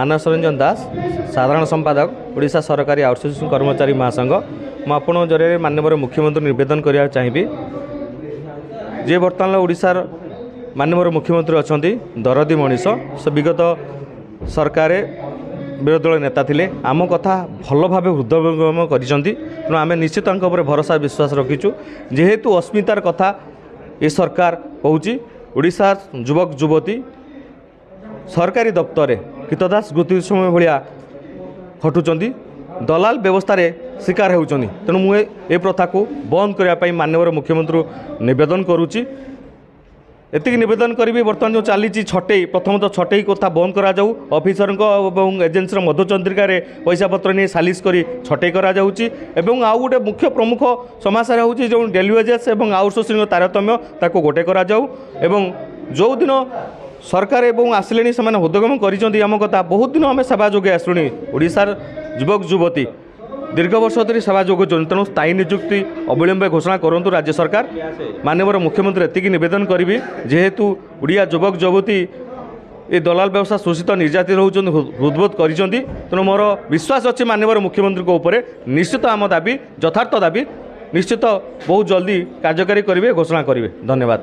मानस रंजन दास साधारण संपादक ओडिशा सरकारी आउटसोर्सिंग कर्मचारी महासंघ मुझे जरिए माननीय मुख्यमंत्री निवेदन करने चाहिए जे बर्तमान ओडिशार माननीय मुख्यमंत्री अच्छा दरदी मनीष से विगत सरकार विरोधी दल नेता थिले आम कथा भल भाव हृदयंगम कर आम निश्चित भरोसा विश्वास रखीचु जेहेतु अस्मितार कथा ये सरकार कहूँ ओडिशा युवक युवती सरकारी दफ्तर कृतदास गुति समय भाया खटुंट दलाल व्यवस्था शिकार होती तेणु मुझे प्रथा को बंद करने माननीय मुख्यमंत्री निवेदन करुच्ची एतिक निवेदन करी बर्तमान जो चली छटई प्रथम तो छटई कथा बंद करा जाऊ ऑफिसर एजेन्सी मधुचंद्रिका पैसा पत्र नहीं सालिश कर छटई करा जाउची एवं आउ गोटे मुख्य प्रमुख समस्या होची जो डेली वेजेस और आउटसोर्सिंग तारतम्य ताको गोटे करा जाऊ एवं जो दिन सरकार एवं आसिले से हृदयगम करम कथा बहुत दिन आम सेवा जोगे आसुनी ओडिशार युवक युवती दीर्घ वर्ष धरी सेवा जोगुन तेणु स्थायी नियुक्ति अविलंब घोषणा करूँ राज्य सरकार माननीय मुख्यमंत्री एतिक निवेदन करी जेहेतु ओडिया युवक युवती ये दलाल व्यवस्था शोषित निर्यातित होती हृदबोध कर तेणु मोर विश्वास अच्छे माननीय मुख्यमंत्री उपर निश्चित आम दाबी यथार्थ दाबी निश्चित बहुत जल्दी कार्यकारी करेंगे घोषणा करेंगे। धन्यवाद।